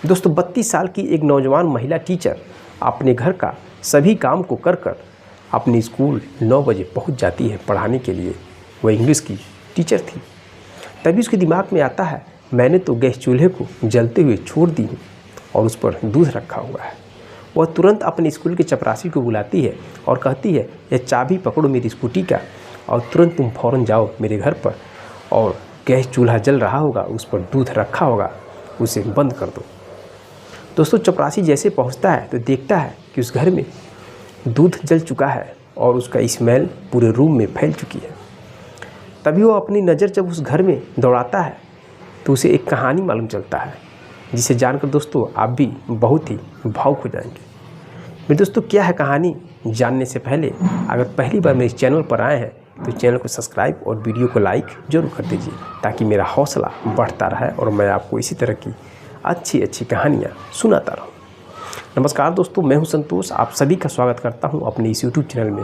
दोस्तों 32 साल की एक नौजवान महिला टीचर अपने घर का सभी काम को कर कर अपने स्कूल 9 बजे पहुंच जाती है पढ़ाने के लिए। वह इंग्लिश की टीचर थी। तभी उसके दिमाग में आता है, मैंने तो गैस चूल्हे को जलते हुए छोड़ दी हूँ और उस पर दूध रखा हुआ है। वह तुरंत अपने स्कूल के चपरासी को बुलाती है और कहती है, यह चाबी पकड़ो मेरी स्कूटी का और तुरंत तुम फ़ौरन जाओ मेरे घर पर और गैस चूल्हा जल रहा होगा, उस पर दूध रखा होगा, उसे बंद कर दो। दोस्तों चपरासी जैसे पहुंचता है तो देखता है कि उस घर में दूध जल चुका है और उसका स्मेल पूरे रूम में फैल चुकी है। तभी वो अपनी नज़र जब उस घर में दौड़ाता है तो उसे एक कहानी मालूम चलता है, जिसे जानकर दोस्तों आप भी बहुत ही भावुक हो जाएंगे। मेरे दोस्तों क्या है कहानी, जानने से पहले अगर पहली बार मेरे चैनल पर आए हैं तो चैनल को सब्सक्राइब और वीडियो को लाइक जरूर कर दीजिए, ताकि मेरा हौसला बढ़ता रहे और मैं आपको इसी तरह की अच्छी अच्छी कहानियाँ सुनाता रहूँ। नमस्कार दोस्तों, मैं हूँ संतोष, आप सभी का स्वागत करता हूँ अपने इस यूट्यूब चैनल में।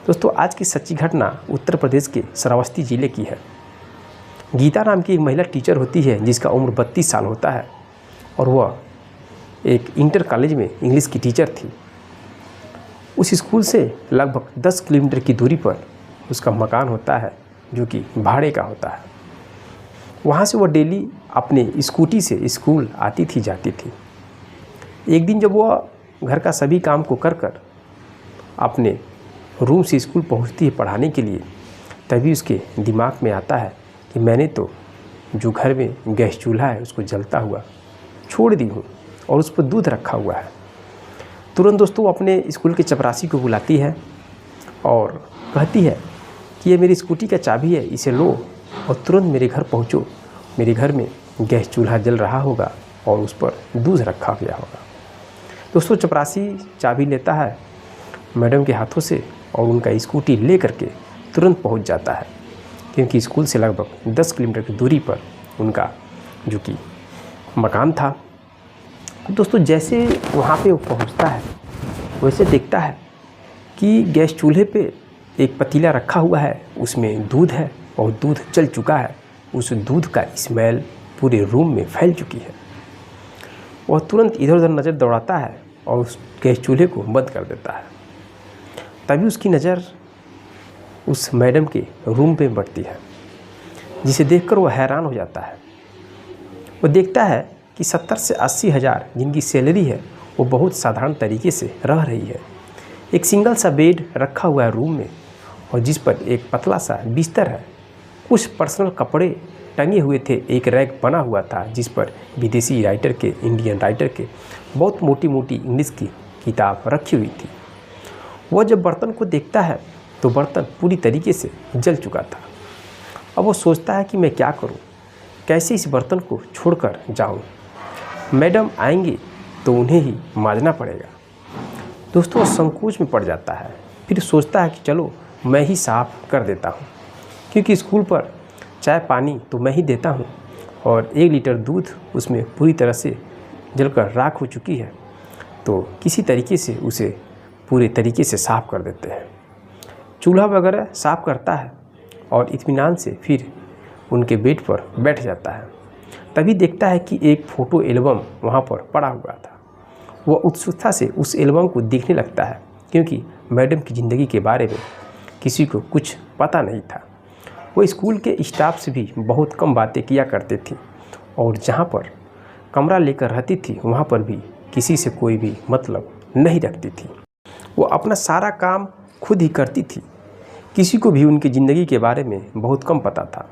दोस्तों आज की सच्ची घटना उत्तर प्रदेश के श्रावस्ती ज़िले की है। गीता नाम की एक महिला टीचर होती है जिसका उम्र 32 साल होता है और वह एक इंटर कॉलेज में इंग्लिश की टीचर थी। उस स्कूल से लगभग 10 किलोमीटर की दूरी पर उसका मकान होता है, जो कि भाड़े का होता है। वहाँ से वह डेली अपने स्कूटी से स्कूल आती थी जाती थी। एक दिन जब वह घर का सभी काम को कर कर अपने रूम से स्कूल पहुँचती है पढ़ाने के लिए, तभी उसके दिमाग में आता है कि मैंने तो जो घर में गैस चूल्हा है उसको जलता हुआ छोड़ दी हूँ और उस पर दूध रखा हुआ है। तुरंत दोस्तों वो अपने स्कूल के चपरासी को बुलाती है और कहती है कि ये मेरी स्कूटी का चाबी है, इसे लो और तुरंत मेरे घर पहुँचो। मेरे घर में गैस चूल्हा जल रहा होगा और उस पर दूध रखा गया होगा। दोस्तों चपरासी चाबी लेता है मैडम के हाथों से और उनका स्कूटी ले करके तुरंत पहुंच जाता है, क्योंकि स्कूल से लगभग 10 किलोमीटर की दूरी पर उनका जो कि मकान था। दोस्तों जैसे वहाँ पे वो पहुँचता है वैसे देखता है कि गैस चूल्हे पे एक पतीला रखा हुआ है, उसमें दूध है और दूध जल चुका है। उस दूध का स्मेल पूरे रूम में फैल चुकी है। वह तुरंत इधर उधर नज़र दौड़ाता है और उस गैस चूल्हे को बंद कर देता है। तभी उसकी नज़र उस मैडम के रूम पे बढ़ती है, जिसे देखकर वह हैरान हो जाता है। वो देखता है कि 70 से 80 हज़ार जिनकी सैलरी है वो बहुत साधारण तरीके से रह रही है। एक सिंगल सा बेड रखा हुआ है रूम में और जिस पर एक पतला सा बिस्तर है। कुछ पर्सनल कपड़े टंगे हुए थे, एक रैक बना हुआ था जिस पर विदेशी राइटर के, इंडियन राइटर के बहुत मोटी मोटी इंग्लिश की किताब रखी हुई थी। वह जब बर्तन को देखता है तो बर्तन पूरी तरीके से जल चुका था। अब वो सोचता है कि मैं क्या करूं, कैसे इस बर्तन को छोड़कर जाऊं। मैडम आएंगे तो उन्हें ही मांजना पड़ेगा। दोस्तों संकोच में पड़ जाता है, फिर सोचता है कि चलो मैं ही साफ़ कर देता हूं, क्योंकि स्कूल पर चाय पानी तो मैं ही देता हूं और 1 लीटर दूध उसमें पूरी तरह से जलकर राख हो चुकी है, तो किसी तरीके से उसे पूरे तरीके से साफ़ कर देते हैं। चूल्हा वगैरह साफ़ करता है और इत्मीनान से फिर उनके बेड पर बैठ जाता है। तभी देखता है कि एक फ़ोटो एल्बम वहाँ पर पड़ा हुआ था। वह उत्सुकता से उस एल्बम को देखने लगता है, क्योंकि मैडम की ज़िंदगी के बारे में किसी को कुछ पता नहीं था। वो स्कूल के स्टाफ से भी बहुत कम बातें किया करते थे और जहाँ पर कमरा लेकर रहती थी वहाँ पर भी किसी से कोई भी मतलब नहीं रखती थी। वो अपना सारा काम खुद ही करती थी, किसी को भी उनकी ज़िंदगी के बारे में बहुत कम पता था।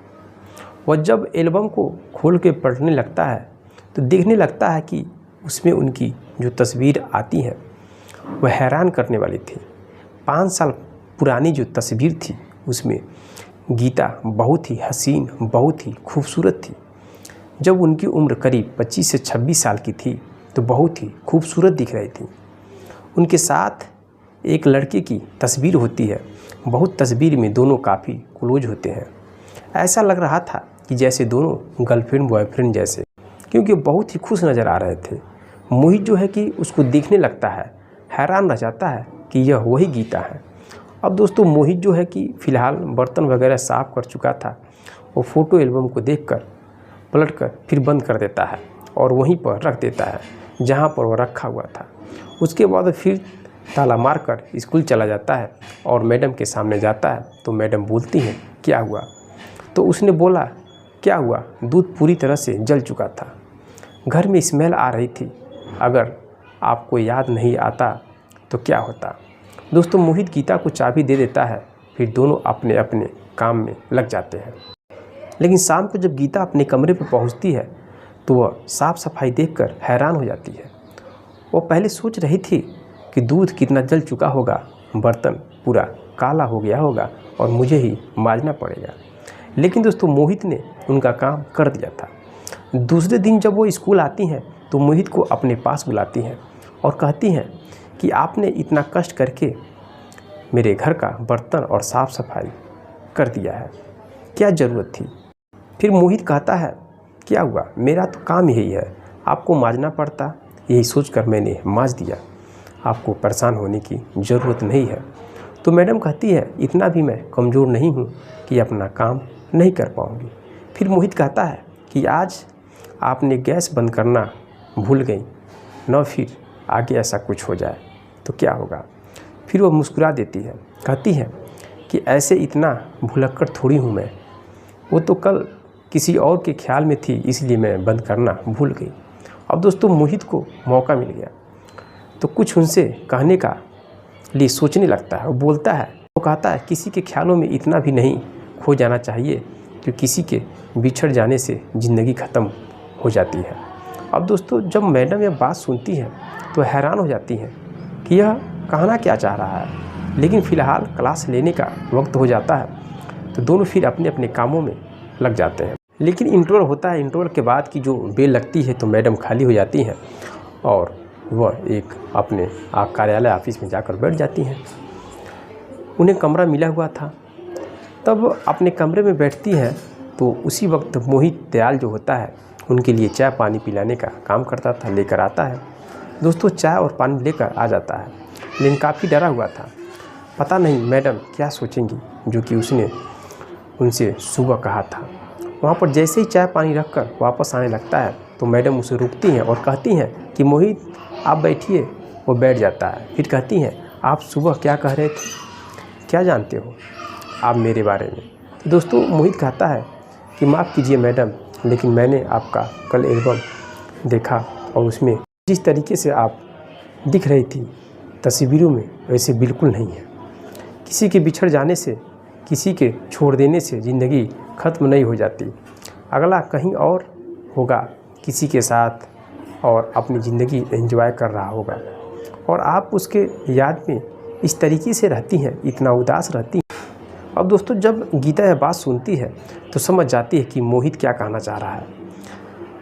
वह जब एल्बम को खोल के पढ़ने लगता है तो देखने लगता है कि उसमें उनकी जो तस्वीर आती है वह हैरान करने वाली थी। 5 साल पुरानी जो तस्वीर थी उसमें गीता बहुत ही हसीन, बहुत ही खूबसूरत थी। जब उनकी उम्र करीब 25 से 26 साल की थी तो बहुत ही खूबसूरत दिख रही थी। उनके साथ एक लड़के की तस्वीर होती है। बहुत तस्वीर में दोनों काफ़ी क्लोज होते हैं। ऐसा लग रहा था कि जैसे दोनों गर्लफ्रेंड बॉयफ्रेंड जैसे, क्योंकि बहुत ही खुश नज़र आ रहे थे। मोहित जो है कि उसको देखने लगता है, हैरान रह जाता है कि यह वही गीता है। अब दोस्तों मोहित जो है कि फ़िलहाल बर्तन वगैरह साफ़ कर चुका था। वो फ़ोटो एल्बम को देखकर पलटकर फिर बंद कर देता है और वहीं पर रख देता है जहाँ पर वह रखा हुआ था। उसके बाद फिर ताला मारकर स्कूल चला जाता है और मैडम के सामने जाता है तो मैडम बोलती हैं क्या हुआ? तो उसने बोला क्या हुआ, दूध पूरी तरह से जल चुका था, घर में स्मेल आ रही थी, अगर आपको याद नहीं आता तो क्या होता। दोस्तों मोहित गीता को चाबी दे देता है, फिर दोनों अपने अपने काम में लग जाते हैं। लेकिन शाम को जब गीता अपने कमरे पर पहुंचती है तो वह साफ़ सफाई देखकर हैरान हो जाती है। वो पहले सोच रही थी कि दूध कितना जल चुका होगा, बर्तन पूरा काला हो गया होगा और मुझे ही मांजना पड़ेगा। लेकिन दोस्तों मोहित ने उनका काम कर दिया था। दूसरे दिन जब वो स्कूल आती हैं तो मोहित को अपने पास बुलाती हैं और कहती हैं कि आपने इतना कष्ट करके मेरे घर का बर्तन और साफ़ सफाई कर दिया है, क्या ज़रूरत थी। फिर मोहित कहता है क्या हुआ, मेरा तो काम यही है, आपको मांजना पड़ता, यही सोचकर मैंने मांज दिया, आपको परेशान होने की ज़रूरत नहीं है। तो मैडम कहती है इतना भी मैं कमज़ोर नहीं हूँ कि अपना काम नहीं कर पाऊँगी। फिर मोहित कहता है कि आज आपने गैस बंद करना भूल गई न, फिर आगे ऐसा कुछ हो जाए तो क्या होगा। फिर वो मुस्कुरा देती है, कहती है कि ऐसे इतना भुलक्कड़ थोड़ी हूँ मैं, वो तो कल किसी और के ख्याल में थी इसलिए मैं बंद करना भूल गई। अब दोस्तों मोहित को मौका मिल गया तो कुछ उनसे कहने का लिए सोचने लगता है। वो बोलता है, वो कहता है किसी के ख्यालों में इतना भी नहीं खो जाना चाहिए कि किसी के बिछड़ जाने से ज़िंदगी ख़त्म हो जाती है। अब दोस्तों जब मैडम यह बात सुनती है तो हैरान हो जाती हैं कि यह कहना क्या चाह रहा है। लेकिन फ़िलहाल क्लास लेने का वक्त हो जाता है तो दोनों फिर अपने अपने कामों में लग जाते हैं। लेकिन इंटरवल होता है, इंटरवल के बाद की जो बेल लगती है तो मैडम खाली हो जाती हैं और वह एक अपने कार्यालय ऑफिस में जाकर बैठ जाती हैं। उन्हें कमरा मिला हुआ था, तब अपने कमरे में बैठती हैं तो उसी वक्त मोहित दयाल जो होता है उनके लिए चाय पानी पिलाने का काम करता था, लेकर आता है। दोस्तों चाय और पानी लेकर आ जाता है, लेकिन काफ़ी डरा हुआ था, पता नहीं मैडम क्या सोचेंगी जो कि उसने उनसे सुबह कहा था। वहाँ पर जैसे ही चाय पानी रखकर वापस आने लगता है तो मैडम उसे रोकती हैं और कहती हैं कि मोहित आप बैठिए। वो बैठ जाता है, फिर कहती हैं आप सुबह क्या कह रहे थे, क्या जानते हो आप मेरे बारे में। तो दोस्तों मोहित कहता है कि माफ़ कीजिए मैडम, लेकिन मैंने आपका कल एल्बम देखा और उसमें जिस तरीके से आप दिख रही थी तस्वीरों में वैसे बिल्कुल नहीं है। किसी के बिछड़ जाने से, किसी के छोड़ देने से ज़िंदगी ख़त्म नहीं हो जाती, अगला कहीं और होगा किसी के साथ और अपनी ज़िंदगी एंजॉय कर रहा होगा और आप उसके याद में इस तरीके से रहती हैं, इतना उदास रहती हैं। अब दोस्तों जब गीता यह बात सुनती है तो समझ जाती है कि मोहित क्या कहना चाह रहा है,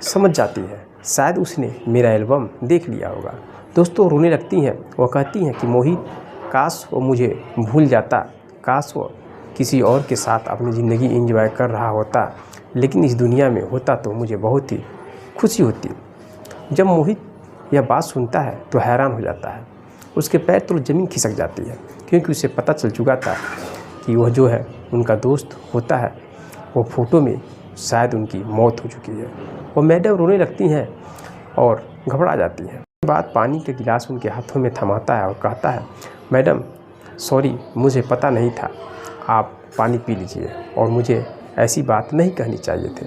समझ जाती है शायद उसने मेरा एल्बम देख लिया होगा। दोस्तों रोने लगती हैं, वो कहती हैं कि मोहित काश वो मुझे भूल जाता, काश वो किसी और के साथ अपनी ज़िंदगी एंजॉय कर रहा होता, लेकिन इस दुनिया में होता तो मुझे बहुत ही खुशी होती। जब मोहित यह बात सुनता है तो हैरान हो जाता है, उसके पैर तो ज़मीन खिसक जाती है, क्योंकि उसे पता चल चुका था कि वह जो है उनका दोस्त होता है, वो फ़ोटो में शायद उनकी मौत हो चुकी है। वो मैडम रोने लगती हैं और घबरा जाती हैं। बाद पानी के गिलास उनके हाथों में थमाता है और कहता है मैडम सॉरी, मुझे पता नहीं था, आप पानी पी लीजिए और मुझे ऐसी बात नहीं कहनी चाहिए थे।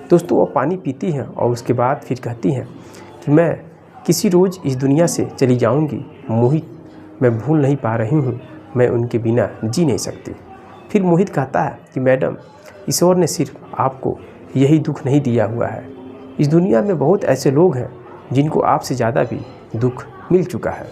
दोस्तों वो पानी पीती हैं और उसके बाद फिर कहती हैं कि मैं किसी रोज़ इस दुनिया से चली जाऊंगी, मोहित मैं भूल नहीं पा रही हूँ, मैं उनके बिना जी नहीं सकती। फिर मोहित कहता है कि मैडम ईश्वर ने सिर्फ आपको यही दुख नहीं दिया हुआ है, इस दुनिया में बहुत ऐसे लोग हैं जिनको आपसे ज़्यादा भी दुख मिल चुका है।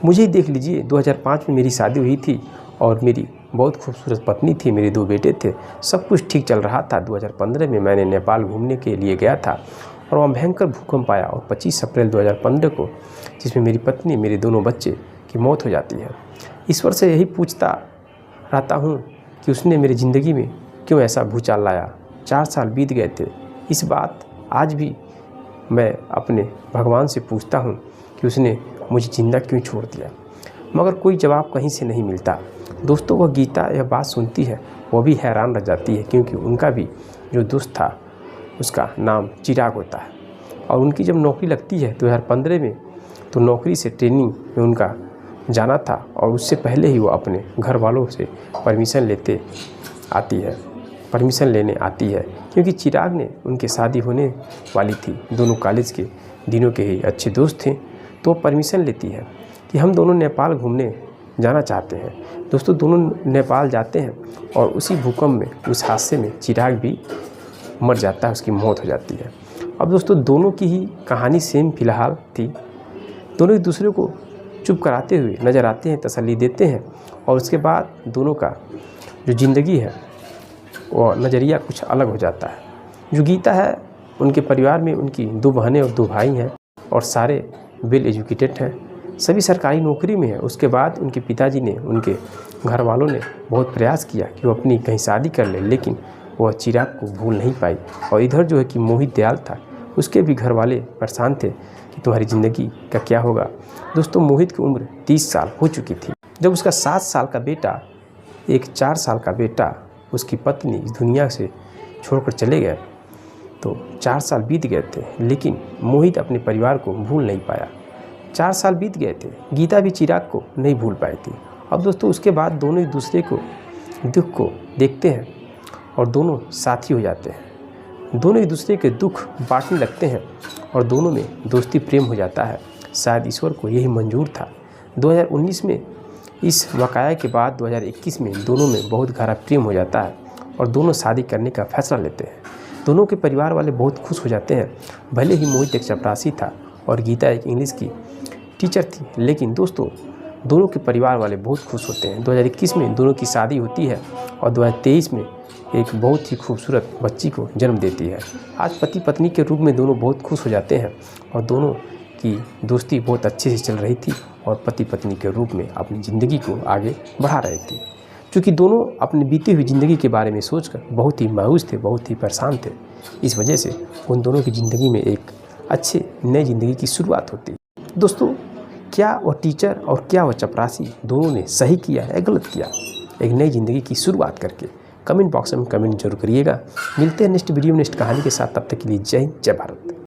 मुझे ही देख लीजिए, 2005 में मेरी शादी हुई थी और मेरी बहुत खूबसूरत पत्नी थी, मेरे 2 बेटे थे, सब कुछ ठीक चल रहा था। 2015 में मैंने नेपाल घूमने के लिए गया था और वहाँ भयंकर भूकंप आया और 25 अप्रैल 2015 को, जिसमें मेरी पत्नी, मेरे दोनों बच्चे की मौत हो जाती है। ईश्वर से यही पूछता रहता हूँ कि उसने मेरी ज़िंदगी में क्यों ऐसा भूचाल लाया। 4 साल बीत गए थे, इस बात आज भी मैं अपने भगवान से पूछता हूँ कि उसने मुझे ज़िंदा क्यों छोड़ दिया, मगर कोई जवाब कहीं से नहीं मिलता। दोस्तों वह गीता यह बात सुनती है, वो भी हैरान रह जाती है, क्योंकि उनका भी जो दोस्त था उसका नाम चिराग होता है। और उनकी जब नौकरी लगती है 2015 में, तो नौकरी से ट्रेनिंग में उनका जाना था और उससे पहले ही वो अपने घर वालों से परमिशन लेने आती है क्योंकि चिराग ने उनकी शादी होने वाली थी, दोनों कॉलेज के दिनों के ही अच्छे दोस्त थे। तो परमिशन लेती है कि हम दोनों नेपाल घूमने जाना चाहते हैं। दोस्तों दोनों नेपाल जाते हैं और उसी भूकंप में, उस हादसे में चिराग भी मर जाता है, उसकी मौत हो जाती है। अब दोस्तों दोनों की ही कहानी सेम फिलहाल थी। दोनों एक दूसरे को चुप कराते हुए नज़र आते हैं, तसल्ली देते हैं और उसके बाद दोनों का जो ज़िंदगी है वो नज़रिया कुछ अलग हो जाता है। जो गीता है, उनके परिवार में उनकी 2 बहनें और 2 भाई हैं और सारे वेल एजुकेटेड हैं, सभी सरकारी नौकरी में हैं। उसके बाद उनके पिताजी ने, उनके घर वालों ने बहुत प्रयास किया कि वो अपनी कहीं शादी कर ले, लेकिन वह चिराग को भूल नहीं पाई। और इधर जो है कि मोहित दयाल था, उसके भी घर वाले परेशान थे कि तुम्हारी ज़िंदगी का क्या होगा। दोस्तों मोहित की उम्र 30 साल हो चुकी थी जब उसका 7 साल का बेटा, एक 4 साल का बेटा, उसकी पत्नी इस दुनिया से छोड़कर चले गए। तो 4 साल बीत गए थे, लेकिन मोहित अपने परिवार को भूल नहीं पाया। 4 साल बीत गए थे, गीता भी चिराग को नहीं भूल पाई थी। अब दोस्तों उसके बाद दोनों एक दूसरे को दुख को देखते हैं और दोनों साथी हो जाते हैं। दोनों एक दूसरे के दुख बांटने लगते हैं और दोनों में दोस्ती प्रेम हो जाता है। शायद ईश्वर को यही मंजूर था। 2019 में इस वाकया के बाद 2021 में दोनों में बहुत गहरा प्रेम हो जाता है और दोनों शादी करने का फैसला लेते हैं। दोनों के परिवार वाले बहुत खुश हो जाते हैं। भले ही मोहित एक चपरासी था और गीता एक इंग्लिश की टीचर थी, लेकिन दोस्तों दोनों के परिवार वाले बहुत खुश होते हैं। 2021 में दोनों की शादी होती है और 2023 में एक बहुत ही खूबसूरत बच्ची को जन्म देती है। आज पति पत्नी के रूप में दोनों बहुत खुश हो जाते हैं और दोनों की दोस्ती बहुत अच्छे से चल रही थी और पति पत्नी के रूप में अपनी ज़िंदगी को आगे बढ़ा रहे थे। क्योंकि दोनों अपनी बीती हुई ज़िंदगी के बारे में सोचकर बहुत ही मायूस थे, बहुत ही परेशान थे। इस वजह से उन दोनों की ज़िंदगी में एक अच्छे नई ज़िंदगी की शुरुआत होती है। दोस्तों क्या वह टीचर और क्या वह चपरासी दोनों ने सही किया है या गलत किया एक नई ज़िंदगी की शुरुआत करके? कमेंट बॉक्स में कमेंट जरूर करिएगा। मिलते हैं नेक्स्ट वीडियो में नेक्स्ट कहानी के साथ। तब तक के लिए जय हिंद, जय भारत।